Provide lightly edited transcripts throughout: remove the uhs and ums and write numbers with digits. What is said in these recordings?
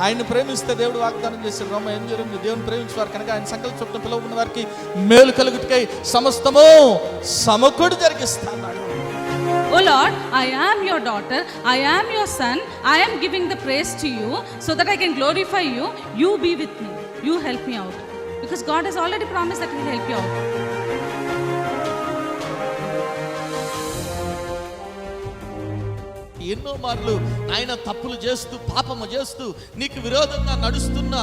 ఆయన ప్రేమిస్తే దేవుడు వాగ్దానం చేశాడు. రోమ 8:8 దేవుని ప్రేమించేవారు కనుక ఆయన సంకల్ప చొప్పున పిలువబడిన వారికి మేలు కలుగుటకై సమస్తము సమకూడి జరిగిస్తాడు. Oh Lord, I am your daughter, I am your son, I am giving the praise to you so that I can glorify you. You be with me, you help me out, because God has already promised that He will help you out. ఎన్నో మార్లు ఆయన తప్పులు చేస్తూ పాపము చేస్తూ నీకు విరోధంగా నడుస్తున్న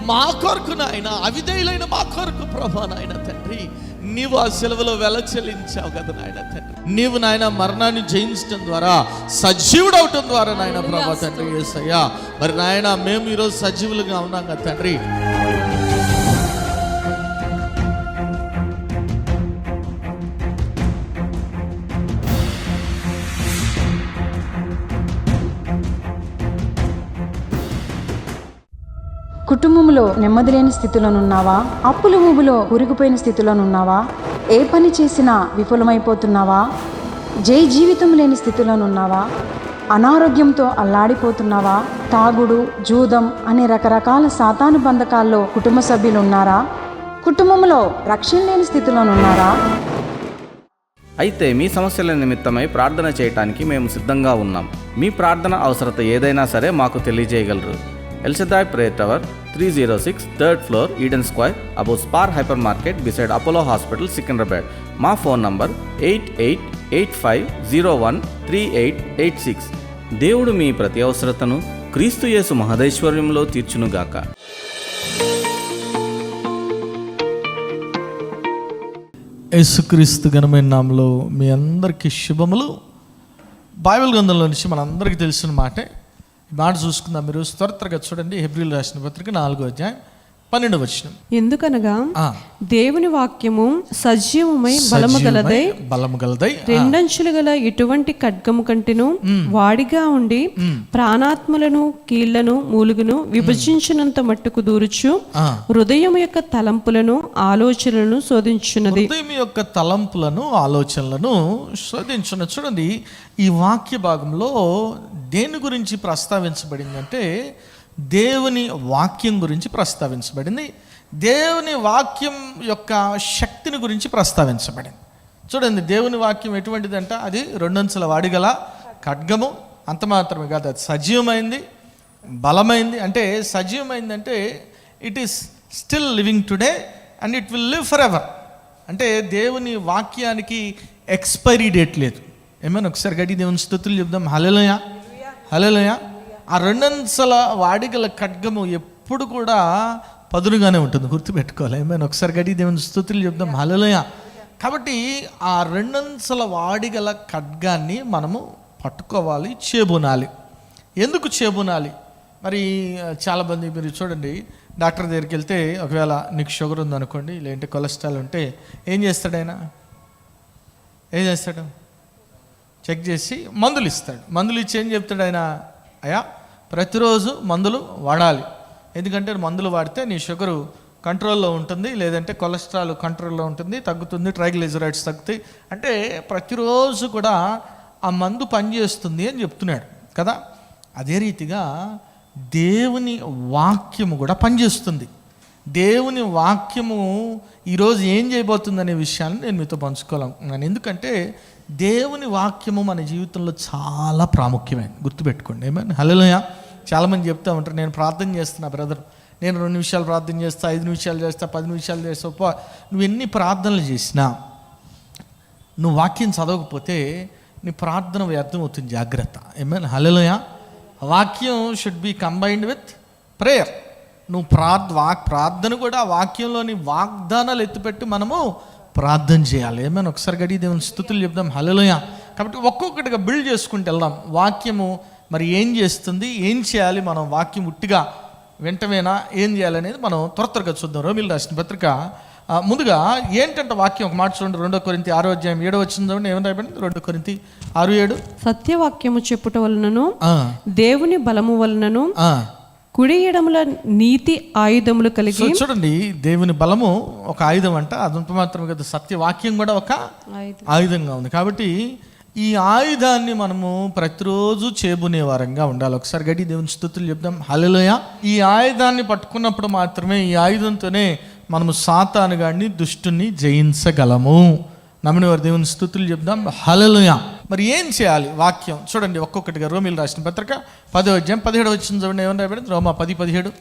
మా కొరకు నాయన, అవిధేయులైన మా కొరకు ప్రభా నాయన తండ్రి, నీవు ఆ సెలవులో వెల చెల్లించావు కదా నాయన తండ్రి. నీవు నాయన మరణాన్ని జయించడం ద్వారా సజీవుడు అవటం ద్వారా నాయన ప్రభా తండ్రి యేసయ్యా, మరి నాయన మేము ఈరోజు సజీవులుగా ఉన్నాం కదా తండ్రి. కుటుంబంలో నెమ్మది లేని స్థితిలోనున్నావా? అప్పుల ఊబిలో కూరుకుపోయిన స్థితిలోనున్నావా? ఏ పని చేసినా విఫలమైపోతున్నావా? జీవితం లేని స్థితిలోనున్నావా? అనారోగ్యంతో అల్లాడిపోతున్నావా? తాగుడు, జూదం అనే రకరకాల సాతాను బంధకాల్లో కుటుంబ సభ్యులు ఉన్నారా? కుటుంబంలో రక్షణ లేని స్థితిలోనున్నారా? అయితే మీ సమస్యల నిమిత్తమై ప్రార్థన చేయటానికి మేము సిద్ధంగా ఉన్నాం. మీ ప్రార్థన అవసరత ఏదైనా సరే మాకు తెలియజేయగలరు. El Shaddai Prayer Tower, 306 3rd floor, Eden Square, above Spar Hypermarket, beside Apollo Hospital, Secunderabad. మా ఫోన్ నంబర్ 8885013886. దేవుడు మీ ప్రతి అవసరతను క్రీస్తు యేసు మహదైశ్వర్యంలో తీర్చునుగాక. యేసుక్రీస్తు ఘనమైన నామములో మీ అందరికీ శుభములు. బైబిల్ గ్రంథంలో నుంచి మనందరికీ తెలిసిన మాటే మాట చూసుకుందాం. మీరు త్వరగా చూడండి, హెబ్రీయులకు రాసిన పత్రిక 4వ అధ్యాయం 12వ వచనం. ఎందుకనగా దేవుని వాక్యము సజీవమై బలము గలదై రెండంచులు గల ఎటువంటి ఖడ్గము కంటెను వాడిగా ఉండి ప్రాణాత్మలను కీళ్లను మూలుగును విభజించినంత మట్టుకు దూరుచు హృదయం యొక్క తలంపులను ఆలోచనలను శోధించున్నది. హృదయం యొక్క తలంపులను ఆలోచనలను శోధించున్నది. చూడండి, ఈ వాక్య భాగంలో దేని గురించి ప్రస్తావించబడింది అంటే దేవుని వాక్యం గురించి ప్రస్తావించబడింది. దేవుని వాక్యం యొక్క శక్తిని గురించి ప్రస్తావించబడింది. చూడండి, దేవుని వాక్యం ఎటువంటిదంట? అది 2 అంచుల వాడిగల ఖడ్గము. అంత మాత్రమే కాదు, అది సజీవమైంది, బలమైంది. అంటే సజీవమైందంటే it is still living today and it will live forever. అంటే దేవుని వాక్యానికి ఎక్స్పైరీ డేట్ లేదు. ఏమైనా ఒకసారి గట్టి దేవుని స్తుతులు చెప్దాం. హల్లెలూయా, హల్లెలూయా. ఆ 2 అంచుల వాడిగల ఖడ్గము ఎప్పుడు కూడా పదునుగానే ఉంటుంది, గుర్తుపెట్టుకోవాలి. ఏమైనా ఒకసారి గట్టి దేవుని స్తుతులు చెప్దాం. హల్లెలూయా. కాబట్టి ఆ 2 అంచుల వాడిగల ఖడ్గాన్ని మనము పట్టుకోవాలి, చేబునాలి. ఎందుకు చేబునాలి? మరి చాలామంది మీరు చూడండి, డాక్టర్ దగ్గరికి వెళ్తే ఒకవేళ నీకు షుగర్ ఉందనుకోండి, లేదంటే కొలెస్ట్రాల్ ఉంటే ఏం చేస్తాడు ఆయన? ఏం చేస్తాడు? చెక్ చేసి మందులు ఇస్తాడు. మందులు ఇచ్చి ఏం చెప్తాడు ఆయన? అయ్యా, ప్రతిరోజు మందులు వాడాలి. ఎందుకంటే మందులు వాడితే నీ షుగరు కంట్రోల్లో ఉంటుంది, లేదంటే కొలెస్ట్రాల్ కంట్రోల్లో ఉంటుంది, తగ్గుతుంది, ట్రైగ్లిజరైడ్స్ తగ్గుతాయి. అంటే ప్రతిరోజు కూడా ఆ మందు పనిచేస్తుంది అని చెప్తున్నాడు కదా. అదే రీతిగా దేవుని వాక్యము కూడా పనిచేస్తుంది. దేవుని వాక్యము ఈరోజు ఏం చేయబోతుందనే విషయాన్ని నేను మీతో పంచుకోవాలనుకున్నాను. ఎందుకంటే దేవుని వాక్యము మన జీవితంలో చాలా ప్రాముఖ్యమైనది, గుర్తుపెట్టుకోండి. ఏమైనా హల్లెలూయా. చాలామంది చెప్తూ ఉంటారు, నేను ప్రార్థన చేస్తున్నా బ్రదర్, నేను 2 నిమిషాలు ప్రార్థన చేస్తా, 5 నిమిషాలు చేస్తా, 10 నిమిషాలు చేస్తా. నువ్వు ఎన్ని ప్రార్థనలు చేసినా నువ్వు వాక్యం చదవకపోతే నీ ప్రార్థన వ్యర్థం అవుతుంది, జాగ్రత్త. ఏమైనా హల్లెలూయా. వాక్యం should be combined with prayer. నువ్వు ప్రార్థన కూడా వాక్యంలోని వాగ్దానాలు ఎత్తిపెట్టి మనము ప్రార్థన చేయాలి. ఏమైనా ఒకసారి గడి దేవుని స్తుతులు చెప్దాం. హల్లెలూయా. కాబట్టి ఒక్కొక్కటిగా బిల్డ్ చేసుకుంటూ వెళ్దాం. వాక్యము మరి ఏం చేస్తుంది, ఏం చేయాలి, మనం వాక్యం ఉట్టిగా వెంటనేనా ఏం చేయాలనేది మనం త్వరగా చూద్దాం. రోమీయులకు రాసిన పత్రిక ముందుగా ఏంటంటే వాక్యం ఒక మాట చూడండి. 2 కొరింథీ 6వ అధ్యాయం 7వ వచనం చూడండి. ఏమని రాయబడింది? 2 కొరింథీ 6:7. సత్యవాక్యము చెప్పుట వలనను దేవుని బలము వలనను కుడి ఎడముల నీతి ఆయుధములు కలిగి. చూడండి, దేవుని బలము ఒక ఆయుధం అంట. అది మాత్రమే కదా, సత్యవాక్యం కూడా ఒక ఆయుధంగా ఉంది. కాబట్టి ఈ ఆయుధాన్ని మనము ప్రతిరోజు చేబునే వారంగా ఉండాలి. ఒకసారి గట్టి దేవుని స్తుతులు చెప్దాం. హల్లెలూయా. ఈ ఆయుధాన్ని పట్టుకున్నప్పుడు మాత్రమే, ఈ ఆయుధంతోనే మనము సాతాను గాడిని, దుష్టుని జయించగలము. నమ్మిన వారి దేవుని స్తుతులు చెప్దాం. హల్లెలూయా. మరి ఏం చేయాలి? వాక్యం చూడండి ఒక్కొక్కటిగా. రోమీయులు రాసిన పత్రిక 10వ అధ్యాయం 17వ వచనం చూడండి. ఏమని రాయబడింది? రోమా 10:17.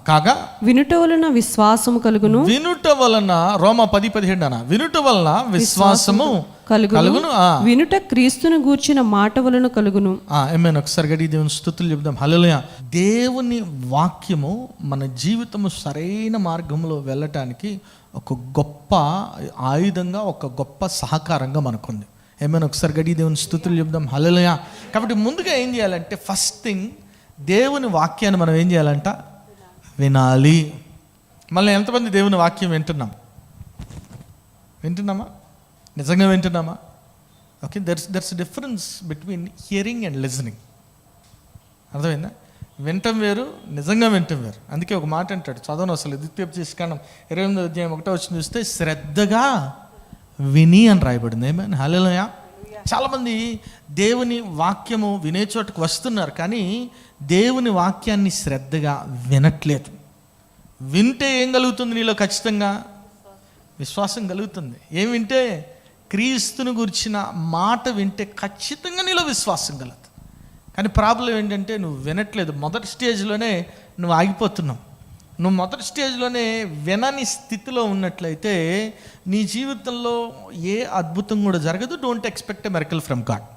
కాగా వినుట వలన విశ్వాసము కలుగును. వినుట వలన, రోమా 10:17 అన్న, వినుట వలన విశ్వాసము కలుగును. వినుట క్రీస్తును గూర్చిన మాట వలన కలుగును. ఏమైనా ఒకసారి గడి దేవుని స్తుతులు చెప్దాం. హల్లెలూయా. దేవుని వాక్యము మన జీవితము సరైన మార్గంలో వెళ్ళటానికి ఒక గొప్ప ఆయుధంగా, ఒక గొప్ప సహకారంగా మనకుంది. ఏమైనా ఒకసారి గడి దేవుని స్తుతులు చెప్దాం. హల్లెలూయా. కాబట్టి ముందుగా ఏం చేయాలంటే, ఫస్ట్ థింగ్ దేవుని వాక్యాన్ని మనం ఏం చేయాలంట? వినాలి. మళ్ళీ ఎంతమంది దేవుని వాక్యం వింటున్నామా? నిజంగా వింటున్నామా? Okay, there's difference between hearing and listening. అర్థమైందా? వింటం వేరు, నిజంగా వింటం వేరు. అందుకే ఒక మాట అంటాడు, చదవను అసలు, ద్వితీయోపదేశకాండం 28వ అధ్యాయం 1వ వచనం చూస్తే శ్రద్ధగా విని అని రాయబడింది. ఏమైనా హల్లెలూయా. చాలామంది దేవుని వాక్యము వినే చోటుకు వస్తున్నారు, కానీ దేవుని వాక్యాన్ని శ్రద్ధగా వినట్లేదు. వింటే ఏం కలుగుతుంది నీలో? ఖచ్చితంగా విశ్వాసం కలుగుతుంది. ఏం వింటే? క్రీస్తుని గురించిన మాట వింటే ఖచ్చితంగా నీలో విశ్వాసం కలుగుతుంది. కానీ ప్రాబ్లం ఏంటంటే నువ్వు వినట్లేదు. మొదటి స్టేజ్లోనే నువ్వు ఆగిపోతున్నావు. నువ్వు మొదటి స్టేజ్లోనే వినని స్థితిలో ఉన్నట్లయితే నీ జీవితంలో ఏ అద్భుతం కూడా జరగదు. Don't expect a miracle from God.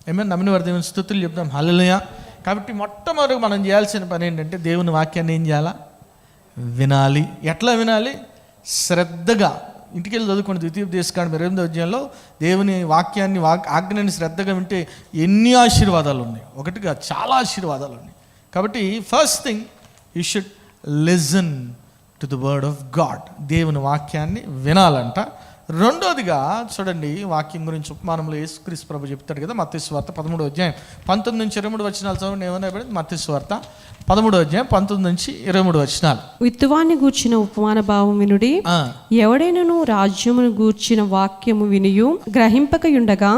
ఏమైనా నమ్మిన వారి దేవుని స్తుతులు చెప్దాం. హల్లెలూయా. కాబట్టి మొట్టమొదటి మనం చేయాల్సిన పని ఏంటంటే, దేవుని వాక్యాన్ని ఏం చేయాలా? వినాలి. ఎట్లా వినాలి? శ్రద్ధగా. ఇంటికి వెళ్ళి చదువుకోండి. ద్వితీయోపదేశకాండం 28వ అధ్యాయంలో దేవుని వాక్యాన్ని, ఆజ్ఞని శ్రద్ధగా వింటే ఎన్ని ఆశీర్వాదాలు ఉన్నాయి. ఒకటిగా చాలా ఆశీర్వాదాలు ఉన్నాయి. కాబట్టి first thing you should listen to the word of God. దేవుని వాక్యాన్ని వినాలంట. రెండోదిగా చూడండి, వాక్యం గురించి ఉపమానంలో యేసుక్రీస్తు ప్రభు చెప్తాడు కదా, మత్తయి సువార్త 13వ అధ్యాయం 19 నుంచి 23 వచనాలు చదవండి. ఏమన్నా మత్తయి సువార్త 13వ అధ్యాయం 19 నుంచి 23 వచనాలు. విత్తువాన్ని గూర్చిన ఉపమాన భావం వినుడి. ఎవడైనను రాజ్యమును గూర్చిన వాక్యము వినియు గ్రహింపకయుండగా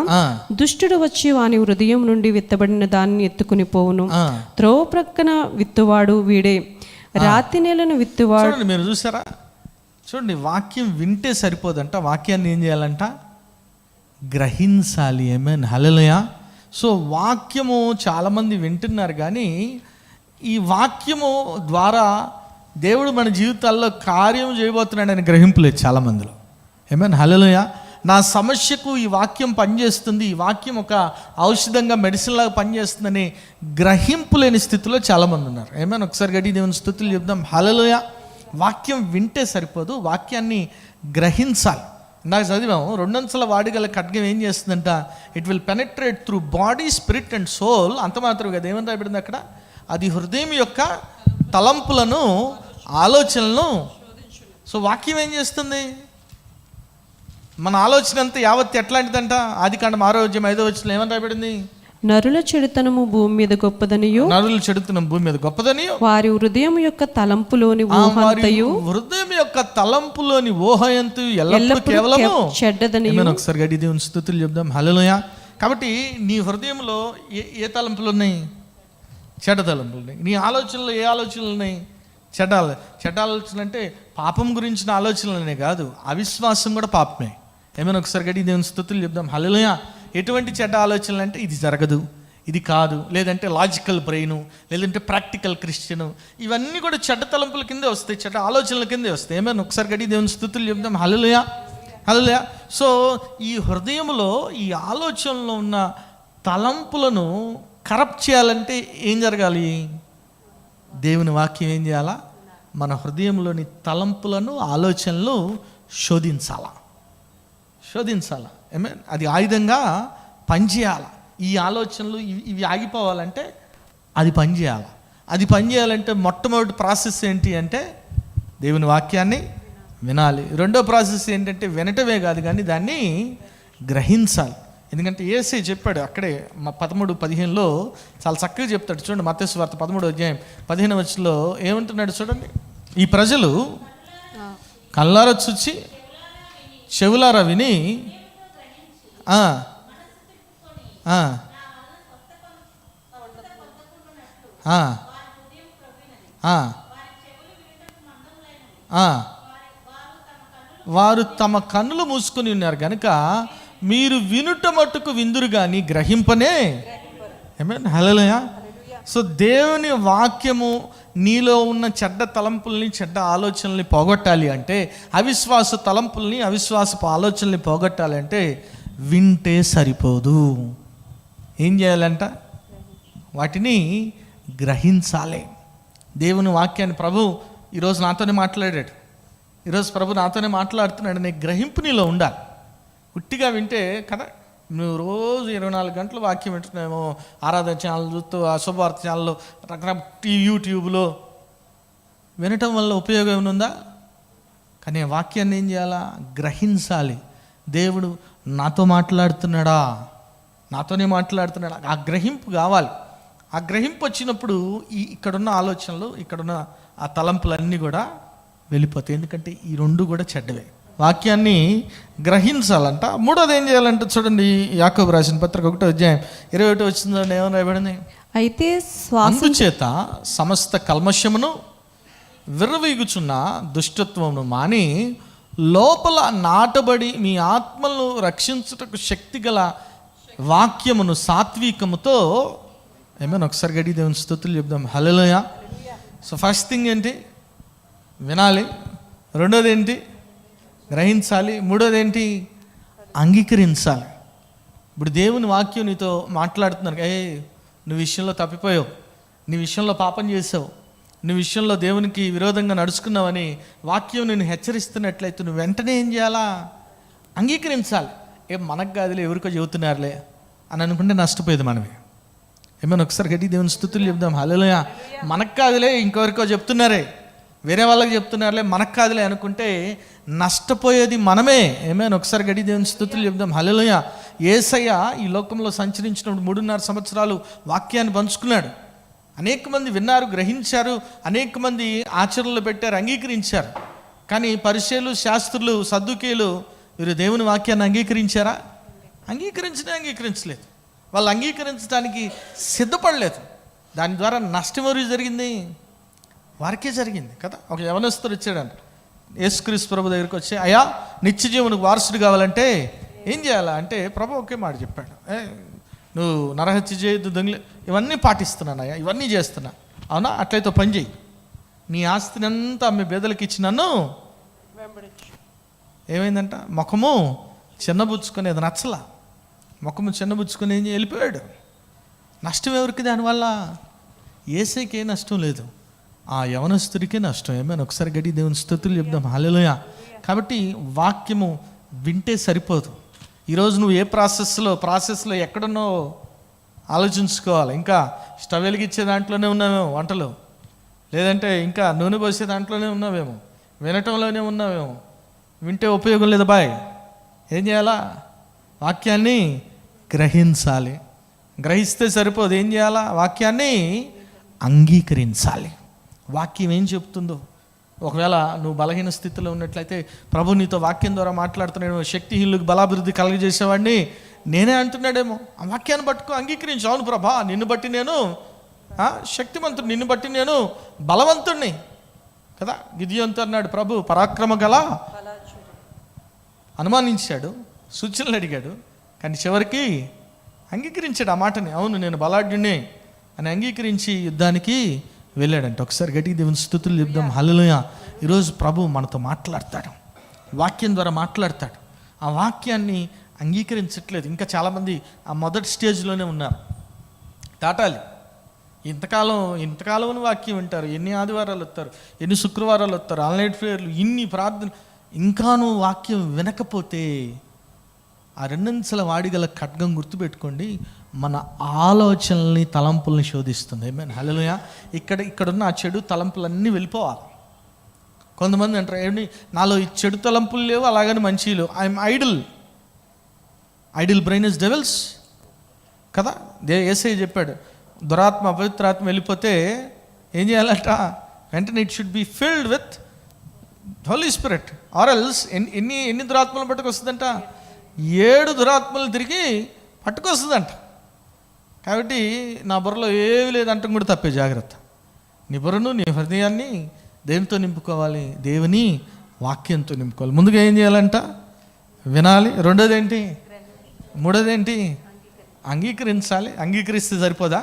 దుష్టుడు వచ్చి వాని హృదయం నుండి విత్తబడిన దాన్ని ఎత్తుకుని పోవును. త్రోవ ప్రక్కన విత్తువాడు వీడే. రాతి నేలను విత్తువాడు. మీరు చూసారా? చూడండి, వాక్యం వింటే సరిపోదంట, వాక్యాన్ని ఏం చేయాలంట? గ్రహించాలి. ఆమేన్, హల్లెలూయా. సో వాక్యము చాలామంది వింటున్నారు, కానీ ఈ వాక్యము ద్వారా దేవుడు మన జీవితాల్లో కార్యం చేయబోతున్నాడని గ్రహింపులేదు చాలామందిలో. ఆమేన్, హల్లెలూయా. నా సమస్యకు ఈ వాక్యం పనిచేస్తుంది, ఈ వాక్యం ఒక ఔషధంగా, మెడిసిన్ లాగా పనిచేస్తుందని గ్రహింపు లేని స్థితిలో చాలామంది ఉన్నారు. ఆమేన్. ఒకసారి గట్టి దేవుని స్తుతులు చెప్దాం. హల్లెలూయా. వాక్యం వింటే సరిపోదు, వాక్యాన్ని గ్రహించాలి. నాకు చదివాము, 2 అంచెల వాడిగల ఖడ్గం ఏం చేస్తుందంట? It will penetrate through body, spirit and soul. అంత మాత్రం కదా, ఏమని రాయబడింది అక్కడ? అది హృదయం యొక్క తలంపులను, ఆలోచనలను. సో వాక్యం ఏం చేస్తుంది? మన ఆలోచన అంతా యావత్ ఎట్లాంటిదంట? ఆదికాండం 6వ అధ్యాయం 5వ వచనంలో ఏమని రాయబడింది? నరుల చెడుతనము భూమి మీద గొప్పదనియు, నరుల చెడుతనం భూమి మీద గొప్పదనియు, వారి హృదయం యొక్క తలంపులోని ఊహంతయు, హృదయం యొక్క తలంపులోని ఊహయంతు ఎల్లప్పుడూ కేవలము చెడ్డదనియు. ఒకసారి గడి దేవుని స్తుతులు చెప్దాం. హల్లెలూయా. కాబట్టి నీ హృదయంలో ఏ తలంపులు ఉన్నాయి? చెడ్డ తలంపులు ఉన్నాయి. నీ ఆలోచనలో ఏ ఆలోచనలు ఉన్నాయి? చెడ్డ ఆలోచనలు అంటే పాపం గురించిన ఆలోచనలనే కాదు, అవిశ్వాసం కూడా పాపమే. ఏమైనా ఒకసారి గడి దేవుని స్తుతులు చెప్దాం. హల్లెలూయా. ఎటువంటి చెడ్డ ఆలోచనలు అంటే ఇది జరగదు, ఇది కాదు, లేదంటే లాజికల్ బ్రెయిను, లేదంటే ప్రాక్టికల్ క్రిస్టియను, ఇవన్నీ కూడా చెడ్డ తలంపుల కిందే వస్తాయి, చెడ్డ ఆలోచనల కిందే వస్తాయి. ఏమైనా ఒకసారి గడి దేవుని స్తుతులు చెప్దాం. హల్లెలూయా, హల్లెలూయా. సో ఈ హృదయంలో, ఈ ఆలోచనలో ఉన్న తలంపులను కరప్ట్ చేయాలంటే ఏం జరగాలి? దేవుని వాక్యం ఏం చేయాలా? మన హృదయంలోని తలంపులను, ఆలోచనలు శోధించాలా. అది ఆయుధంగా పనిచేయాలి. ఈ ఆలోచనలు ఇవి ఆగిపోవాలంటే అది పనిచేయాలి. అది పనిచేయాలంటే మొట్టమొదటి ప్రాసెస్ ఏంటి అంటే దేవుని వాక్యాన్ని వినాలి. రెండో ప్రాసెస్ ఏంటంటే వినటమే కాదు, కానీ దాన్ని గ్రహించాలి. ఎందుకంటే యేసే చెప్పాడు అక్కడే 13:15లో చాలా చక్కగా చెప్తాడు. చూడండి, మత్తయి సువార్త 13వ అధ్యాయం 15వ వచనంలో ఏమంటున్నాడు చూడండి. ఈ ప్రజలు కళ్ళారా చూచి, చెవులారా విని, ఆ. ఆ. ఆ. ఆ. వారు తమ కన్నులు మూసుకొని ఉన్నారు కనుక మీరు వినుట మట్టుకు విందురు కానీ గ్రహింపనే. ఆమేన్, హల్లెలూయా. సో దేవుని వాక్యము నీలో ఉన్న చెడ్డ తలంపుల్ని, చెడ్డ ఆలోచనల్ని పోగొట్టాలి అంటే, అవిశ్వాస తలంపుల్ని, అవిశ్వాసపు ఆలోచనల్ని పోగొట్టాలి అంటే వింటే సరిపోదు. ఏం చేయాలంట? వాటిని గ్రహించాలి. దేవుని వాక్యాన్ని ప్రభు ఈరోజు నాతోనే మాట్లాడాడు. ఈరోజు ప్రభు నాతోనే మాట్లాడుతున్నాడు. నీ గ్రహింపు నీలో ఉండాలి. ఉట్టిగా వింటే కదా, నువ్వు రోజు 24 గంటలు వాక్యం వింటున్నామో, ఆరాధన ఛానల్ చూస్తూ, శుభవార్త ఛానల్లో, రకరకాల యూట్యూబ్లో వినటం వల్ల ఉపయోగం ఏమనుందా? కానీ వాక్యాన్ని ఏం చేయాలా? గ్రహించాలి. దేవుడు నాతో మాట్లాడుతున్నాడా, నాతోనే మాట్లాడుతున్నాడా, ఆ గ్రహింపు కావాలి. ఆ గ్రహింపు వచ్చినప్పుడు ఇక్కడున్న ఆలోచనలు, ఇక్కడున్న ఆ తలంపులన్నీ కూడా వెళ్ళిపోతాయి. ఎందుకంటే ఈ రెండు కూడా చెడ్డవే. వాక్యాన్ని గ్రహించాలంట. మూడోది ఏం చేయాలంటే చూడండి, యాకోబు రాసిన పత్రిక 1:21 వచ్చిందండి. ఏమని రాయబడింది? అయితే అందుచేత సమస్త కల్మషమును, విర్రవీగుచున్న దుష్టత్వమును మాని లోపల నాటబడి మీ ఆత్మలను రక్షించుటకు శక్తి గల వాక్యమును సాత్వికముతో, ఏమైనా ఒకసారి గడి దేవుని స్తుతులు చెప్దాం. హల్లెలూయా. సో ఫస్ట్ థింగ్ ఏంటి? వినాలి. రెండోది ఏంటి? గ్రహించాలి. మూడోది ఏంటి? అంగీకరించాలి. ఇప్పుడు దేవుని వాక్యం నీతో మాట్లాడుతున్నారు. నువ్వు విషయంలో తప్పిపోయావు, నీ విషయంలో పాపం చేసావు, నీ విషయంలో దేవునికి విరోధంగా నడుచుకున్నావని వాక్యం నేను హెచ్చరిస్తున్నట్లయితే నువ్వు వెంటనే ఏం చేయాలా? అంగీకరించాలి. మనకు కాదులే, ఎవరికో చెబుతున్నారులే అని అనుకుంటే నష్టపోయేది మనమే. ఏమైనా ఒకసారి గట్టి దేవుని స్తుతులు చెప్దాం. హల్లెలూయా. మనకు కాదులే, ఇంకెవరికో చెప్తున్నారే, వేరే వాళ్ళకి చెప్తున్నారులే, మనకు కాదులే అనుకుంటే నష్టపోయేది మనమే. ఏమైనా ఒకసారి గడి దేవుని స్తుతులు చెప్దాం. హల్లెలూయా. యేసయ్య ఈ లోకంలో సంచరించినప్పుడు 3.5 సంవత్సరాలు వాక్యాన్ని పంచుకున్నాడు. అనేక మంది విన్నారు, గ్రహించారు, అనేక మంది ఆచరణలో పెట్టారు, అంగీకరించారు. కానీ పరిసయ్యులు, శాస్త్రులు, సద్దుకేయులు వీరు దేవుని వాక్యాన్ని అంగీకరించారా? అంగీకరించలేదు. వాళ్ళు అంగీకరించడానికి సిద్ధపడలేదు. దాని ద్వారా నష్టం ఎవరికి జరిగింది? వారికే జరిగింది కదా. ఒక యవనస్తుడు వచ్చాడంట యేసుక్రీస్తు ప్రభు దగ్గరికి వచ్చి, అయ్యా నిత్య జీవనకు వారసుడు కావాలంటే ఏం చేయాలా అంటే, ప్రభు ఒకే మాట చెప్పాడు. నువ్వు నరహత్య చేయొద్దు, దొంగలు, ఇవన్నీ పాటిస్తున్నాను అయ్యా, ఇవన్నీ చేస్తున్నా. అవునా? అట్లయితే పని చేయి, నీ ఆస్తిని అంతా అమ్మి బేదలకు ఇచ్చి నన్ను ఏమైందంట? ముఖము చిన్నబుచ్చుకునేది నచ్చలా. ముఖము చిన్నబుచ్చుకుని ఏం వెళ్ళిపోయాడు. నష్టం ఎవరికి దానివల్ల? యేసయ్యకి ఏ నష్టం లేదు, ఆ యవనస్తుడికే నష్టం. ఏమైనా ఒకసారి గడి దేవుని స్తుతులు చెప్దాం. హల్లెలూయా. కాబట్టి వాక్యము వింటే సరిపోదు. ఈరోజు నువ్వు ఏ ప్రాసెస్లో ఎక్కడున్నో ఆలోచించుకోవాలి. ఇంకా స్టవ్ వెలిగించే దాంట్లోనే ఉన్నావేమో, వంటలు, లేదంటే ఇంకా నూనె పోసే దాంట్లోనే ఉన్నావేమో, వినటంలోనే ఉన్నావేమో. వింటే ఉపయోగం లేదు బాయ్. ఏం చేయాలా? వాక్యాన్ని గ్రహించాలి. గ్రహిస్తే సరిపోదు, ఏం చేయాలా? వాక్యాన్ని అంగీకరించాలి. వాక్యం ఏం చెప్తుందో, ఒకవేళ నువ్వు బలహీన స్థితిలో ఉన్నట్లయితే ప్రభు నీతో వాక్యం ద్వారా మాట్లాడుతున్నాడేమో. శక్తిహీనులకు బలాభివృద్ధి కలుగజేసేవాడిని నేనే అంటున్నాడేమో. ఆ వాక్యాన్ని పట్టుకో, అంగీకరించు. అవును ప్రభా, నిన్ను బట్టి నేను శక్తిమంతుడు, నిన్ను బట్టి నేను బలవంతుడిని కదా. గిద్యోనుతో అన్నాడు ప్రభు, పరాక్రమ గల, అనుమానించాడు, సూచనలు అడిగాడు, కానీ చివరికి అంగీకరించాడు ఆ మాటని. అవును నేను బలాఢ్యుడిని అని అంగీకరించి యుద్ధానికి వెళ్ళాడంట. ఒకసారి గట్టిగా దేవుని స్తుతులు చెప్దాం. హల్లెలూయా. ఈరోజు ప్రభు మనతో మాట్లాడతాడు, వాక్యం ద్వారా మాట్లాడతాడు. ఆ వాక్యాన్ని అంగీకరించట్లేదు. ఇంకా చాలామంది ఆ మొదటి స్టేజ్లోనే ఉన్నారు. దాటాలి. ఇంతకాలం వాక్యం వింటారు, ఎన్ని ఆదివారాలు వస్తారు, ఎన్ని శుక్రవారాలు వస్తారు, ఆన్లైన్ ప్రేయర్లు, ఇన్ని ప్రార్థన, ఇంకా నువ్వు వాక్యం వినకపోతే ఆ 2 వాడిగల ఖడ్గం గుర్తుపెట్టుకోండి, మన ఆలోచనల్ని, తలంపుల్ని శోధిస్తుంది. ఆమేన్, హల్లెలూయా. ఇక్కడున్న ఆ చెడు తలంపులన్నీ వెళ్ళిపోవాలి. కొంతమంది అంటారు, ఏమి నాలో ఈ చెడు తలంపులు లేవు, అలాగని మంచి లేవు, I'm idle brain is devil's కదా. యేసయ్య చెప్పాడు, దురాత్మ, అపవిత్రాత్మ వెళ్ళిపోతే ఏం చేయాలట? వెంటనే it should be filled with holy spirit, or else ఎన్ని దురాత్మలు పట్టుకొస్తుందంట? 7 దురాత్మలు తిరిగి పట్టుకొస్తుందంట. కాబట్టి నా బుర్రలో ఏమీ లేదంటే కూడా తప్పే, జాగ్రత్త. నీ బుర్రను, నీ హృదయాన్ని దేనితో నింపుకోవాలి? దేవుని వాక్యంతో నింపుకోవాలి. ముందుగా ఏం చేయాలంట? వినాలి. రెండోది ఏంటి? మూడోది ఏంటి? అంగీకరించాలి. అంగీకరిస్తే సరిపోద్దా?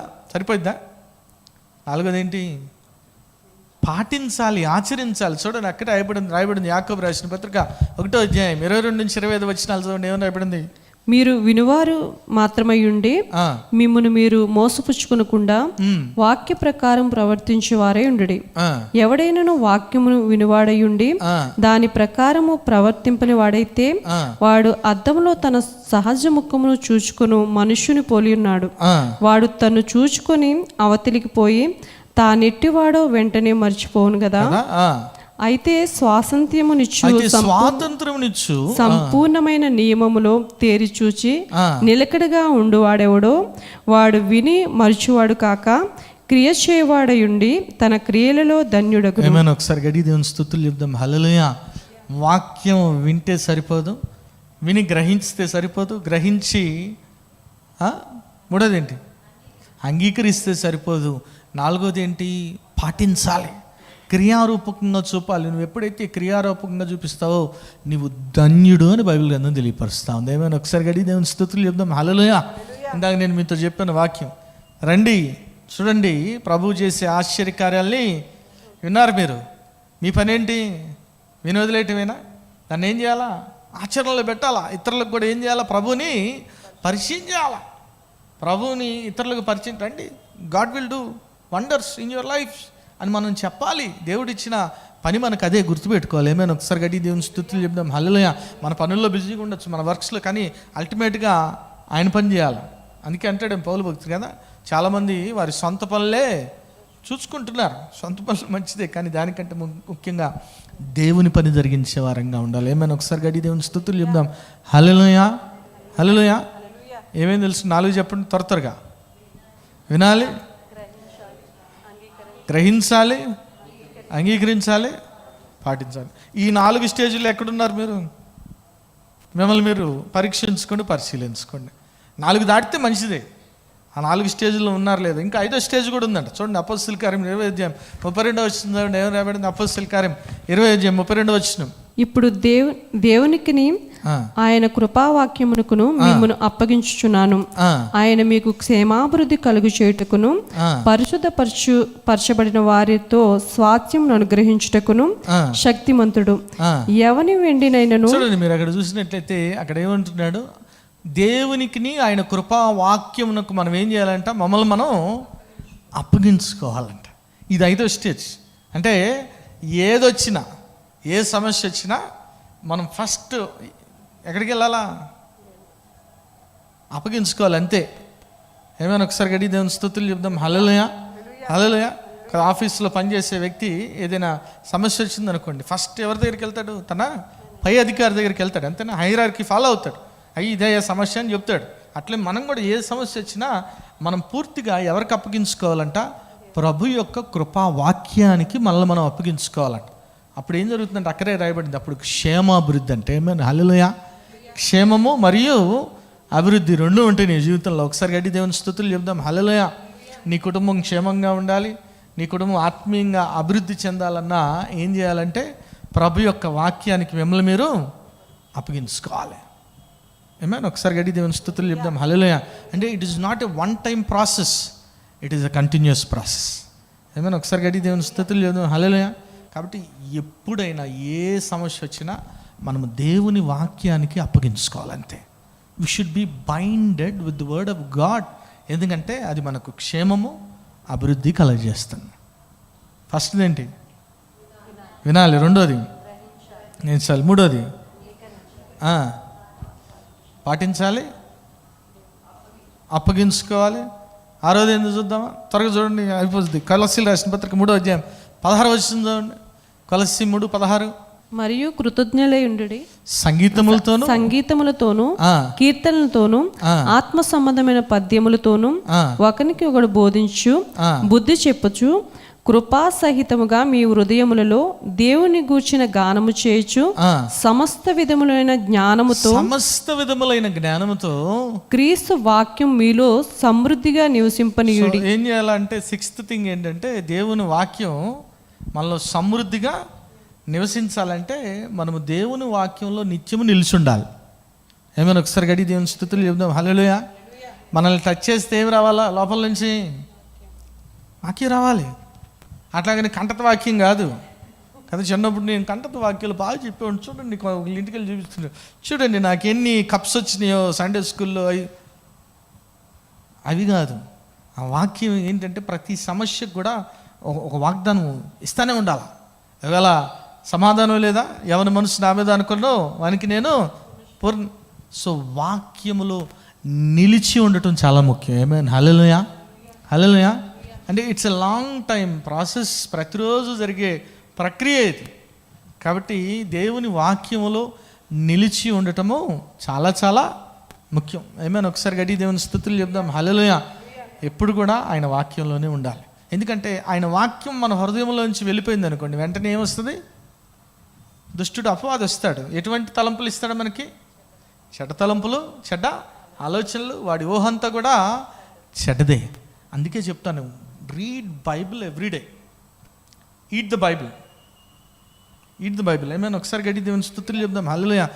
నాలుగోది ఏంటి? పాటించాలి, ఆచరించాలి. చూడండి, అక్కడ రాయబడింది యాకోబు రాసిన పత్రిక 1వ అధ్యాయం 22 నుంచి 25 వచనాలు చూడండి, ఏమని రాయబడింది? మీరు వినువారు మాత్రమై ఉండి మిమ్మును మీరు మోసపుచ్చుకొనకుండా వాక్య ప్రకారం ప్రవర్తించేవారై ఉండుడి. ఎవడైనను వాక్యమును వినువాడై ఉండి దాని ప్రకారము ప్రవర్తింపని వాడైతే వాడు అద్దంలో తన సహజ ముఖమును చూచుకొను మనుష్యుని పోలి ఉన్నాడు. వాడు తను చూచుకొని అవతలికి పోయి తానెట్టివాడో వెంటనే మర్చిపోవును కదా. అయితే స్వాతంత్ర్యమునిచ్చు సంపూర్ణమైన నియమములో తేరి చూచి నిలకడగా ఉండువాడెవడో వాడు విని మరచువాడు కాక క్రియ చేయవాడయుండి తన క్రియలలో ధన్యుడగు. ఏమైనా ఒకసారి గడి దేవుని స్తుతులు చెప్దాం. హల్లెలూయా. వాక్యం వింటే సరిపోదు, విని గ్రహించితే సరిపోదు, గ్రహించి మూడోది ఏంటి? అంగీకరిస్తే సరిపోదు. నాలుగోది ఏంటి? పాటించాలి, క్రియారూపకంగా చూపాలి. నువ్వు ఎప్పుడైతే క్రియారూపకంగా చూపిస్తావో నీవు ధన్యుడు అని బైబిల్ గ్రంథం తెలియపరుస్తా ఉంది. ఏమైనా ఒకసారి గడి దేవుని స్తుతులు చెప్దాం. హల్లెలూయా. ఇందాక నేను మీతో చెప్పాను వాక్యం. రండి, చూడండి ప్రభువు చేసే ఆశ్చర్యకార్యాల్ని విన్నారు మీరు. మీ పని ఏంటి? విని వదిలేయటమేనా? దాన్ని ఏం చేయాలా? ఆచరణలో పెట్టాలా? ఇతరులకు కూడా ఏం చేయాలా? ప్రభువుని పరిచయం చేయాలా? ప్రభువుని ఇతరులకు పరిచయం. రండి, God will do wonders in your life అని మనం చెప్పాలి. దేవుడిచ్చిన పని మనకు అదే, గుర్తుపెట్టుకోవాలి. ఏమైనా ఒకసారి గడి దేవుని స్తుతులు చెప్దాం. హల్లెలూయా. మన పనుల్లో బిజీగా ఉండొచ్చు, మన వర్క్స్లో, కానీ అల్టిమేట్గా ఆయన పని చేయాలి. అందుకే అంటాడు పౌలు భక్తుడు కదా, చాలామంది వారి సొంత పనులే చూసుకుంటున్నారు. సొంత పనులు మంచిదే, కానీ దానికంటే ముఖ్యంగా దేవుని పని జరిగించే వారంగా ఉండాలి. ఏమైనా ఒకసారి గడి దేవుని స్తుతులు చెప్దాం. హల్లెలూయా. హల్లెలూయా. ఏమేమి తెలుసు? 4 చెప్పండి త్వరగా. వినాలి, గ్రహించాలి, అంగీకరించాలి, పాటించాలి. ఈ 4 స్టేజ్లో ఎక్కడున్నారు మీరు? మిమ్మల్ని మీరు పరీక్షించుకోండి, పరిశీలించుకోండి. 4 దాటితే మంచిదే. ఆ 4 స్టేజ్లో ఉన్నారు లేదా? ఇంకా 5వ స్టేజ్ కూడా ఉందంట. చూడండి, అపోస్తలుల కార్యం 20వ అధ్యాయం 32వ వచనం చూడండి. ఏం రాయబడింది? అపోస్తలుల కార్యం 20వ అధ్యాయం 32వ వచనం. ఇప్పుడు దేవునికిని ఆయన కృపావాక్యమునకును మిమ్మును అప్పగించుచున్నాను. ఆయన మీకు క్షేమాభివృద్ధి కలుగు చేయుటకును పరిశుద్ధపరచబడిన వారితో స్వాస్థ్యమును అనుగ్రహించుటకును శక్తిమంతుడు. ఎవని వెండినైనను. చూడండి, మీరు అక్కడ చూసినట్లయితే అక్కడ ఏమంటున్నాడు? దేవునికి ఆయన కృపావాక్యమునకు మనం ఏం చేయాలంట? మమ్మల్ని మనం అప్పగించుకోవాలంట. ఇది 5వ స్టేజ్. అంటే ఏదొచ్చినా, ఏ సమస్య వచ్చినా మనం ఫస్ట్ ఎక్కడికి వెళ్ళాలా? అప్పగించుకోవాలి, అంతే. ఏమైనా ఒకసారి గడి దేవుని స్తుతులు చెప్దాం. హల్లెలూయా. హల్లెలూయా. ఆఫీస్లో పనిచేసే వ్యక్తి ఏదైనా సమస్య వచ్చింది అనుకోండి, ఫస్ట్ ఎవరి దగ్గరికి వెళ్తాడు? తన పై అధికారి దగ్గరికి వెళ్తాడు, అంతేనా? హైరార్కీ ఫాలో అవుతాడు. ఇదే సమస్య అని చెప్తాడు. అట్లే మనం కూడా ఏ సమస్య వచ్చినా మనం పూర్తిగా ఎవరికి అప్పగించుకోవాలంట? ప్రభు యొక్క కృపావాక్యానికి మనల్ని మనం అప్పగించుకోవాలంట. అప్పుడు ఏం జరుగుతుందంటే అక్కడే రాయబడింది, అప్పుడు క్షేమాభివృద్ధి అంటే ఏమైనా? హల్లెలూయా. క్షేమము మరియు అభివృద్ధి 2 ఉంటాయి నీ జీవితంలో. ఒకసారి గడి దేవుని స్తుతులు చెప్దాం. హల్లెలూయా. నీ కుటుంబం క్షేమంగా ఉండాలి, నీ కుటుంబం ఆత్మీయంగా అభివృద్ధి చెందాలన్నా ఏం చేయాలంటే ప్రభు యొక్క వాక్యానికి మిమ్మల్ని మీరు అప్పగించుకోవాలి. ఏమైనా ఒకసారి గడి దేవుని స్తుతులు చెప్దాం. హల్లెలూయా. అంటే it is not a one time process, it is a continuous process. ఏమైనా ఒకసారి గడి దేవుని స్తుతులు చెప్దాం. హల్లెలూయా. కాబట్టి ఎప్పుడైనా ఏ సమస్య వచ్చినా మనము దేవుని వాక్యానికి అప్పగించుకోవాలంతే. We should be binded with the word of God. ఎందుకంటే అది మనకు క్షేమము, అభివృద్ధి కలగజేస్తుంది. ఫస్ట్ ఏంటి? వినాలి. రెండోది గ్రహించాలి. మూడోది పాటించాలి, అప్పగించుకోవాలి. ఆరోది ఎందుకు చూద్దామా? త్వరగా చూడండి, అయిపోతుంది. కొలస్సీలు రాసిన పత్రిక 3వ అధ్యాయం 16వ వచనం చూడండి. కొలస్సీ 3:16. మరియు కృతజ్ఞులై ఉండుడి, సంగీతములతోను కీర్తనలతోను ఆత్మ సంబంధమైన పద్యములతోను ఒకనికి ఒకడు బోధించు, బుద్ధి చెప్పుచు కృపాసహితముగా మీ హృదయములలో దేవుని గూర్చిన గానము చేయుచు సమస్త విధములైన జ్ఞానముతో క్రీస్తు వాక్యం మీలో సమృద్ధిగా నివసింపనీయుడి. ఏం చేయాలంటే సిక్స్త్ థింగ్ ఏంటంటే దేవుని వాక్యం మనలో సమృద్ధిగా నివసించాలంటే మనము దేవుని వాక్యంలో నిత్యము నిలిచి ఉండాలి. ఏమైనా ఒకసారి గడి దేవుని స్తుతులు చెప్దాం. హల్లెలూయా. మనల్ని టచ్ చేస్తే ఏమి రావాలా? లోపల నుంచి వాక్యం రావాలి. అట్లాగని కంటత వాక్యం కాదు కదా. చిన్నప్పుడు నేను కంటత వాక్యాలు బాగా చెప్పేవాడిని. చూడండి, ఇంటికి వెళ్ళి చూపిస్తున్నాను, చూడండి నాకు ఎన్ని కప్స్ వచ్చినాయో సండే స్కూల్లో, అవి కాదు. ఆ వాక్యం ఏంటంటే ప్రతి సమస్యకు కూడా ఒక వాగ్దానం ఇస్తానే ఉండాలి. ఒకవేళ సమాధానం లేదా, ఎవరి మనసు నా మీద అనుకున్నో వానికి నేను సో వాక్యములో నిలిచి ఉండటం చాలా ముఖ్యం. ఏమైనా హల్లెలూయా. హల్లెలూయా. అంటే it's a long time process, ప్రతిరోజు జరిగే ప్రక్రియ ఇది. కాబట్టి దేవుని వాక్యములో నిలిచి ఉండటము చాలా చాలా ముఖ్యం. ఏమైనా ఒకసారి గడి దేవుని స్తుతులు చెప్దాం. హల్లెలూయా. ఎప్పుడు కూడా ఆయన వాక్యంలోనే ఉండాలి. ఎందుకంటే ఆయన వాక్యం మన హృదయంలోంచి వెళ్ళిపోయింది అనుకోండి, వెంటనే ఏమొస్తుంది? దుష్టుడు అపవాది వస్తాడు. ఎటువంటి తలంపులు ఇస్తాడు మనకి? చెడ్డ తలంపులు, చెడ్డ ఆలోచనలు. వాడి ఊహంతా కూడా చెడ్డదే. అందుకే చెప్తాను, read Bible everyday, eat the Bible, eat the Bible. ఏమైనా ఒకసారి గడి దేవుని స్తుతులు చెప్దాం. హల్లెలూయా.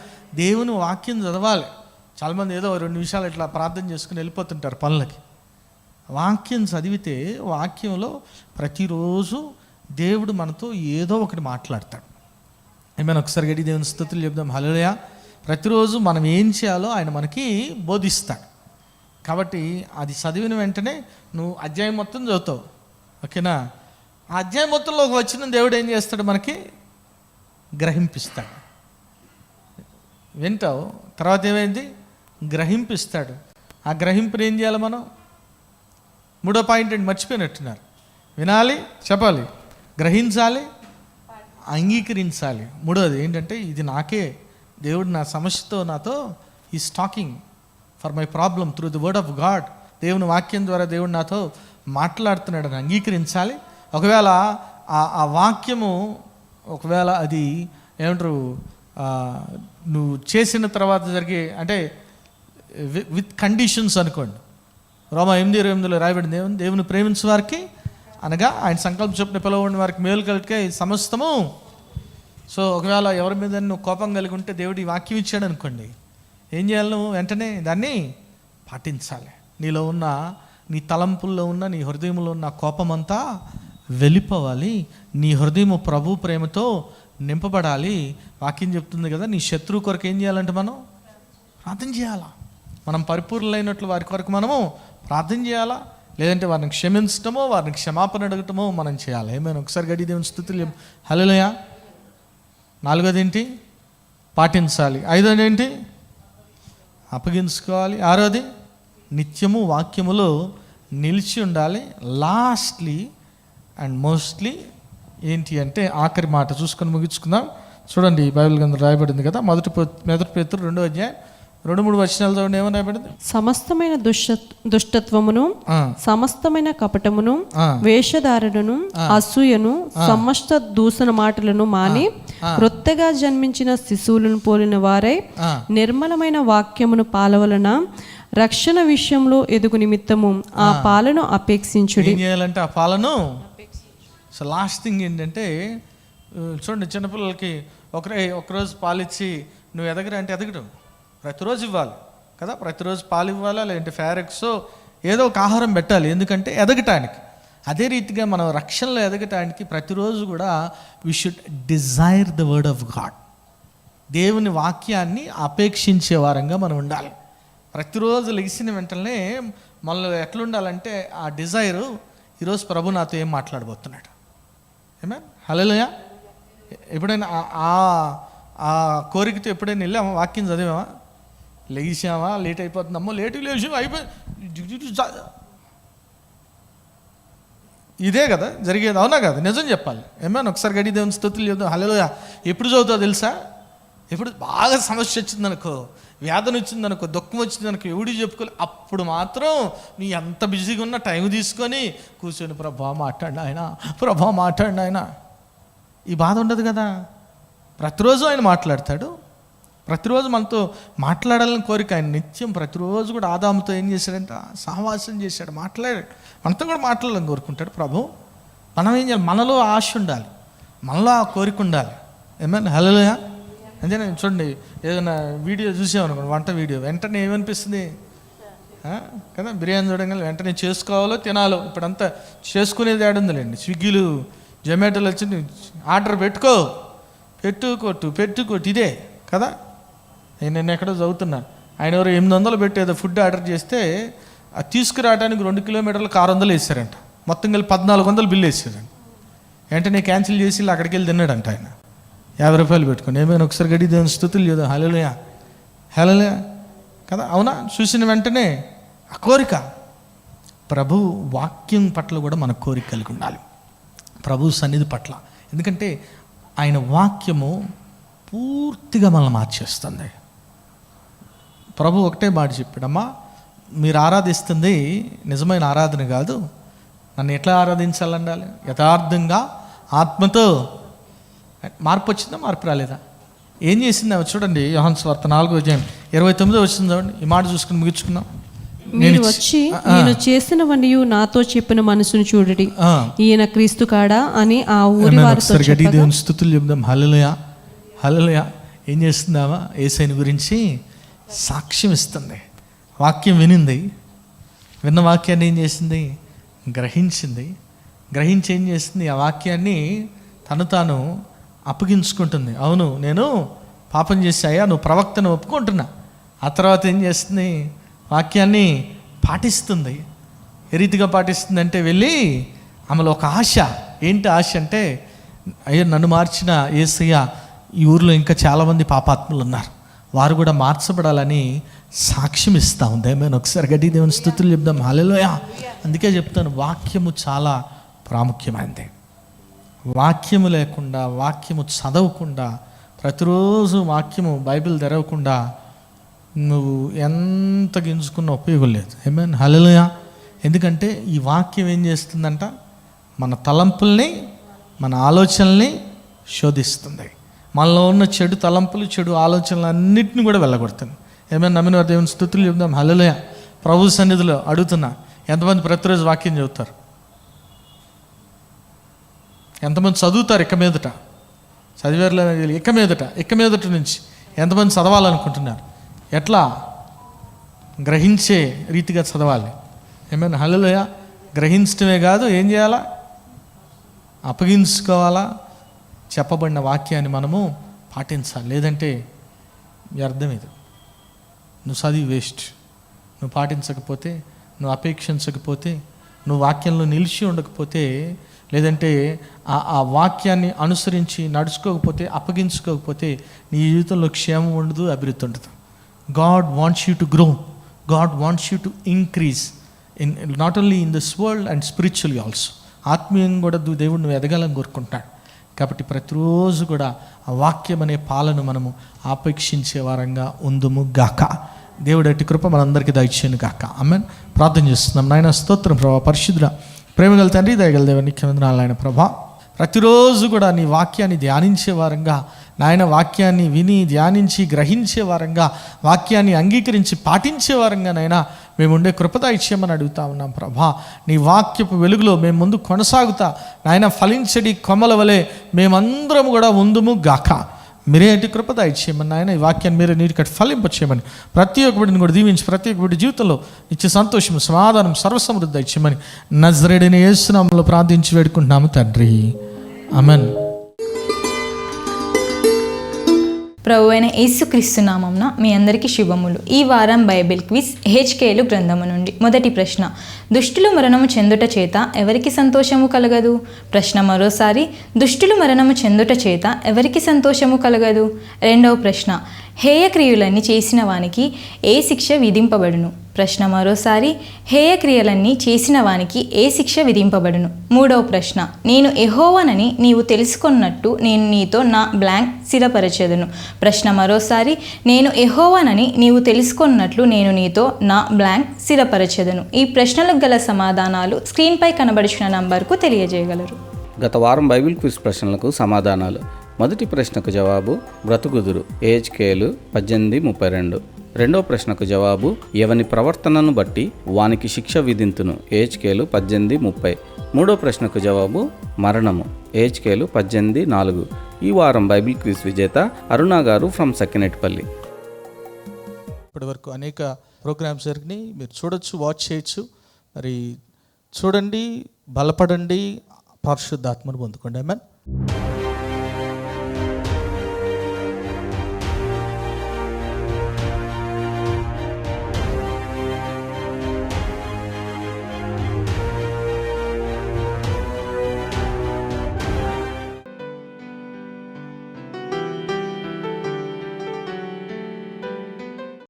దేవుని వాక్యం చదవాలి. చాలామంది ఏదో 2 నిమిషాలు ఇట్లా ప్రార్థన చేసుకుని వెళ్ళిపోతుంటారు పనులకి. వాక్యం చదివితే వాక్యంలో ప్రతిరోజు దేవుడు మనతో ఏదో ఒకటి మాట్లాడతాడు. ఏమైనా ఒకసారి గడి దేవుని స్తుతులు చెప్దాం. హల్లెలూయా. ప్రతిరోజు మనం ఏం చేయాలో ఆయన మనకి బోధిస్తాడు. కాబట్టి అది చదివిన వెంటనే నువ్వు అధ్యాయం మొత్తం చదువుతావు, ఓకేనా? ఆ అధ్యాయం మొత్తంలో వచ్చిన దేవుడు ఏం చేస్తాడు? మనకి గ్రహింపిస్తాడు. వింటావు, తర్వాత ఏమైంది? గ్రహింపిస్తాడు. ఆ గ్రహింపుని ఏం చేయాలి మనం? 3వ పాయింట్ ఏంటి? మర్చిపోయినట్టున్నారు. వినాలి, చెప్పాలి, గ్రహించాలి, అంగీకరించాలి. 3వది ఏంటంటే ఇది నాకే, దేవుడు నా సమస్యతో నాతో is talking for my problem through the word of God. దేవుని వాక్యం ద్వారా దేవుడు నాతో మాట్లాడుతున్నాడని అంగీకరించాలి. ఒకవేళ ఆ వాక్యము ఒకవేళ అది ఏమంటారు నువ్వు చేసిన తర్వాత జరిగే అంటే విత్ కండిషన్స్ అనుకోండి. రోమా 8:28 రాయబడింది, దేవుని ప్రేమించే వారికి అనగా ఆయన సంకల్పం చొప్పున పిలవబడిన వారికి మేలు కలిగే సమస్తము. సో ఒకవేళ ఎవరి మీద నువ్వు కోపం కలిగి ఉంటే దేవుడు ఈ వాక్యం ఇచ్చాడు అనుకోండి, ఏం చేయాలి? నువ్వు వెంటనే దాన్ని పాటించాలి. నీలో ఉన్న, నీ తలంపుల్లో ఉన్న, నీ హృదయంలో ఉన్న కోపమంతా వెళ్ళిపోవాలి. నీ హృదయం ప్రభు ప్రేమతో నింపబడాలి. వాక్యం చెప్తుంది కదా, నీ శత్రువు కొరకు ఏం చేయాలంటే మనం ప్రార్థన చేయాలా. మనం పరిపూర్ణులైనట్లు వారి కొరకు మనము ప్రార్థన చేయాలా, లేదంటే వారిని క్షమించటమో వారిని క్షమాపణ అడగటమో మనం చేయాలి. ఏమైనా ఒకసారి గడి దేవుని స్తుతులు. హల్లెలూయా. 4వది ఏంటి? పాటించాలి. 5వది ఏంటి? అప్పగించుకోవాలి. 6వది నిత్యము వాక్యములో నిలిచి ఉండాలి. లాస్ట్లీ అండ్ మోస్ట్లీ ఏంటి అంటే ఆఖరి మాట చూసుకొని ముగించుకుందాం. చూడండి, బైబిల్ గ్రంథంలో రాయబడింది కదా, మొదటి పేతురు 2వ అధ్యాయం 2-3 వచనాలు చూడండి. ఏమని రాయబడింది? సమస్తమైన దుష్టత్వమును, సమస్తమైన కపటమును, వేషధారణను, అసూయను, సమస్త దూషణ మాటలను మాని క్రొత్తగా జన్మించిన శిశువులను పోలిన వారై నిర్మలమైన వాక్యమును పాలవలన రక్షణ విషయంలో ఎదుగు నిమిత్తము ఆ పాలను అపేక్షించుడి. ఏం చేయాలంటే ఆ పాలను. సో లాస్ట్ థింగ్ ఏంటంటే చూడండి, చిన్నపిల్లలకి ఒకరోజు పాలిచ్చి నువ్వు ఎదగరా అంటే ఎదగడం ప్రతిరోజు ఇవ్వాలి కదా. ప్రతిరోజు పాలు ఇవ్వాలా, లేదంటే ఫారెక్సో ఏదో ఒక ఆహారం పెట్టాలి, ఎందుకంటే ఎదగటానికి. అదే రీతిగా మనం రక్షణలో ఎదగటానికి ప్రతిరోజు కూడా we should Dzire the word of God. దేవుని వాక్యాన్ని అపేక్షించే వారంగా మనం ఉండాలి. ప్రతిరోజు లెగిసిన వెంటనే మనలో ఎట్లుండాలంటే ఆ డిజైరు, ఈరోజు ప్రభు నాతో ఏం మాట్లాడబోతున్నాడు. ఏమే హల్లెలూయా. ఎప్పుడైనా ఆ కోరికతో ఎప్పుడైనా వెళ్ళామా? వాక్యం చదివామా? లేచామా? లేట్ అయిపోతుందమ్మో, లేచాము అయిపోయి ఇదే కదా జరిగేది, అవునా కదా? నిజం చెప్పాలి. ఏమైనా ఒకసారి గడి దేవుని స్తుతులు చెప్తాం. హల్లెలూయా. ఎప్పుడు చదువుతావు తెలుసా? ఎప్పుడు బాగా సమస్య వచ్చిందనుకో, వేదన వచ్చిందనుకో, దుఃఖం వచ్చిందనుకో, ఎవడు చెప్పుకోలే, అప్పుడు మాత్రం నీ ఎంత బిజీగా ఉన్నా టైం తీసుకొని కూర్చొని ప్రభా మాట్లాడిన ఆయన, ప్రభా మాట్లాడిన ఆయన. ఈ బాధ ఉండదు కదా. ప్రతిరోజు ఆయన మాట్లాడతాడు, ప్రతిరోజు మనతో మాట్లాడాలని కోరిక ఆయన నిత్యం. ప్రతిరోజు కూడా ఆదాముతో ఏం చేశాడంట, సహవాసం చేశాడు, మాట్లాడాడు. మనతో కూడా మాట్లాడాలని కోరుకుంటాడు ప్రభు. మనం ఏం చేయాలి, మనలో ఆశ ఉండాలి, మనలో ఆ కోరిక ఉండాలి. ఏమన్నా హల్లెలూయా. అంతే. నేను చూడండి, ఏదైనా వీడియో చూసామనుకోండి, వంట వీడియో, వెంటనే ఏమనిపిస్తుంది కదా, బిర్యానీ చూడగానే వెంటనే చేసుకోవాలో తినాలో. ఇప్పుడంతా చేసుకునేది ఏడుందిలేండి, స్విగ్గీలు జొమాటోలు వచ్చి ఆర్డర్ పెట్టుకోటు ఇదే కదా. నేను ఎక్కడో చదువుతున్నాను, ఆయన ఎవరు 800 పెట్టి ఏదో ఫుడ్ ఆర్డర్ చేస్తే అది తీసుకురావడానికి 2 కిలోమీటర్లు 600 వేసారంట. మొత్తం కలిపి 1400 బిల్లు వేసారంట. వెంటనే క్యాన్సిల్ చేసి అక్కడికి వెళ్ళి తిన్నాడంట ఆయన, 50 రూపాయలు పెట్టుకొని. ఏమైనా ఒకసారి గడి దేవుని స్తుతులు చేద్దాం, హల్లెలూయా హల్లెలూయా కదా. అవునా, చూసిన వెంటనే ఆ కోరిక. ప్రభు వాక్యం పట్ల కూడా మన కోరిక కలిగి ఉండాలి, ప్రభు సన్నిధి పట్ల. ఎందుకంటే ఆయన వాక్యము పూర్తిగా మనల్ని మార్చేస్తుంది. ప్రభు ఒకటే మాట చెప్పాడమ్మా, మీరు ఆరాధిస్తుంది నిజమైన ఆరాధన కాదు, నన్ను ఎట్లా ఆరాధించాలండాలి, యథార్థంగా ఆత్మతో. మార్పు వచ్చిందా, మార్పు రాలేదా? ఏం చేసింది ఆమె చూడండి, యోహాను సువార్త 4:29 వచ్చింది చూడండి. ఈ మాట చూసుకుని ముగించుకున్నాం. మీరు వచ్చి నేను చేసినవన్నీ నాతో చెప్పిన మనసును చూడండి, ఈయన క్రీస్తు కాడా అని ఆ ఊరి వారితో చెప్పగా. దేవుని స్తుతులు చెప్దాం, హల్లెలూయా హల్లెలూయా. ఏం చేస్తుందామా, యేసయ్యను గురించి సాక్ష్యం ఇస్తుంది. వాక్యం వినింది, విన్న వాక్యాన్ని ఏం చేసింది, గ్రహించింది. గ్రహించి ఏం చేస్తుంది, ఆ వాక్యాన్ని తాను అప్పగించుకుంటుంది. అవును, నేను పాపం చేశాయా, నువ్వు ప్రవక్తను ఒప్పుకుంటున్నా. ఆ తర్వాత ఏం చేస్తుంది, వాక్యాన్ని పాటిస్తుంది. ఏ రీతిగా పాటిస్తుంది అంటే, వెళ్ళి ఆమెలో ఒక ఆశ. ఏంటి ఆశ అంటే, అయ్యో నన్ను మార్చిన యేసయ్య, ఈ ఊరిలో ఇంకా చాలామంది పాపాత్ములు ఉన్నారు, వారు కూడా మార్చబడాలని సాక్ష్యం ఇస్తా ఉంది. ఏమైనా ఒకసారి గట్టి దేవుని స్తుతులు చెప్దాం, హల్లెలూయా. అందుకే చెప్తాను, వాక్యము చాలా ప్రాముఖ్యమైనది. వాక్యము లేకుండా, వాక్యము చదవకుండా, ప్రతిరోజు వాక్యము బైబిల్ తెరవకుండా నువ్వు ఎంత గింజుకున్న ఉపయోగం లేదు. ఏమైనా హల్లెలూయా. ఎందుకంటే ఈ వాక్యం ఏం చేస్తుందంట, మన తలంపుల్ని, మన ఆలోచనల్ని శోధిస్తుంది. మనలో ఉన్న చెడు తలంపులు, చెడు ఆలోచనలు అన్నింటినీ కూడా వెళ్ళగొడుతుంది. ఏమైనా నమ్మిన వారు దేవుని స్తుతులు చెప్దాం, హల్లెలూయా. ప్రభు సన్నిధిలో అడుగుతున్నా, ఎంతమంది ప్రతిరోజు వాక్యం చదువుతారు? ఎంతమంది చదువుతారు? ఇక మీదట చదివేర్లే, ఇక మీదట నుంచి ఎంతమంది చదవాలనుకుంటున్నారు? ఎట్లా? గ్రహించే రీతిగా చదవాలి. ఏమైనా హల్లెలూయా. గ్రహించడమే కాదు, ఏం చేయాలా, అప్పగించుకోవాలా. చెప్పబడిన వాక్యాన్ని మనము పాటించాలి, లేదంటే వ్యర్థం. ఇది నువ్వు చదివి వేస్ట్. నువ్వు పాటించకపోతే, నువ్వు అపేక్షించకపోతే, నువ్వు వాక్యంలో నిలిచి ఉండకపోతే, లేదంటే ఆ వాక్యాన్ని అనుసరించి నడుచుకోకపోతే, అప్పగించుకోకపోతే నీ జీవితంలో క్షేమం ఉండదు, అభివృద్ధి ఉండదు. God wants you to grow, God wants you to increase in not only in this world and spiritually also. ఆత్మీయంగా కూడా దేవుడు నువ్వు ఎదగాలని కోరుకుంటాడు. కాబట్టి ప్రతిరోజు కూడా ఆ వాక్యం అనే పాలను మనము ఆపేక్షించే వారంగా ఉందుము గాక. దేవుడు అట్టి కృప మనందరికీ దయచేయను గాక. ఆమేన్. ప్రార్థన చేస్తున్నాం. నాయన స్తోత్రం ప్రభా, పరిశుద్ధ ప్రేమగల తండ్రి, దయగల దేవ, నీకు వందనాలు నాయన ప్రభా. ప్రతిరోజు కూడా నీ వాక్యాన్ని ధ్యానించే వారంగా నాయన, వాక్యాన్ని విని ధ్యానించి గ్రహించే వారంగా, వాక్యాన్ని అంగీకరించి పాటించే వారంగా నాయన మేము ఉండే కృపద ఇచ్చేయమని అడుగుతా ఉన్నాం ప్రభా. నీ వాక్యపు వెలుగులో మేము ముందు కొనసాగుతా నాయన, ఫలించడి కొమ్మల వలె మేమందరం కూడా ఉందుము గాక. మీరే అటు కృపద ఇచ్చేయమని నాయన, ఈ వాక్యాన్ని మీరే నీటికట్టి ఫలింపచేయమని, ప్రతి ఒక్క బిడ్డని కూడా దీవించి, ప్రతి ఒక్క బిడ్డ జీవితంలో ఇచ్చే సంతోషం, సమాధానం, సర్వసమృద్ధి ఇచ్చేయమని నజరేయుడైన యేసు నామములో ప్రార్థించి వేడుకుంటున్నాము తండ్రి. ఆమేన్. ప్రభు అయిన యేసుక్రీస్తు నామమున మీ అందరికీ శుభములు. ఈ వారం బైబిల్ క్విజ్ హెచ్కేలు గ్రంథము నుండి. మొదటి ప్రశ్న, దుష్టులు మరణము చెందుట చేత ఎవరికి సంతోషము కలగదు? ప్రశ్న మరోసారి, దుష్టులు మరణము చెందుట చేత ఎవరికి సంతోషము కలగదు? రెండవ ప్రశ్న, హేయక్రియలన్నీ చేసిన వానికి ఏ శిక్ష విధింపబడును? ప్రశ్న మరోసారి, హేయ క్రియలన్నీ చేసిన వానికి ఏ శిక్ష విధింపబడును? మూడవ ప్రశ్న, నేను యెహోవానని నీవు తెలుసుకొన్నట్టు నేను నీతో నా బ్లాంక్ స్థిరపరచెదను. ప్రశ్న మరోసారి, నేను యెహోవానని నీవు తెలుసుకొన్నట్లు నేను నీతో నా బ్లాంక్ స్థిరపరచెదను. ఈ ప్రశ్నలకు గల సమాధానాలు స్క్రీన్పై కనబడుచున్న నంబర్కు తెలియజేయగలరు. గత వారం బైబిల్ క్విజ్ ప్రశ్నలకు సమాధానాలు. మొదటి ప్రశ్నకు జవాబు బ్రతుకుదురు, ఏహెచ్కేలు 18:32. రెండో ప్రశ్నకు జవాబు ఎవని ప్రవర్తనను బట్టి వానికి శిక్ష విధింతును, ఏహెచ్కేలు 18:30. మూడో ప్రశ్నకు జవాబు మరణము, ఏహెచ్కేలు 18:4. ఈ వారం బైబిల్ క్విజ్ విజేత అరుణ గారు ఫ్రమ్ సకినేటిపల్లి. ఇప్పటి వరకు అనేక ప్రోగ్రామ్స్ జరిగినాయి, మీరు చూడొచ్చు, వాచ్ చేయొచ్చు. మరి చూడండి, బలపడండి, పరిశుద్ధాత్మను పొందుకోండి. ఆమేన్.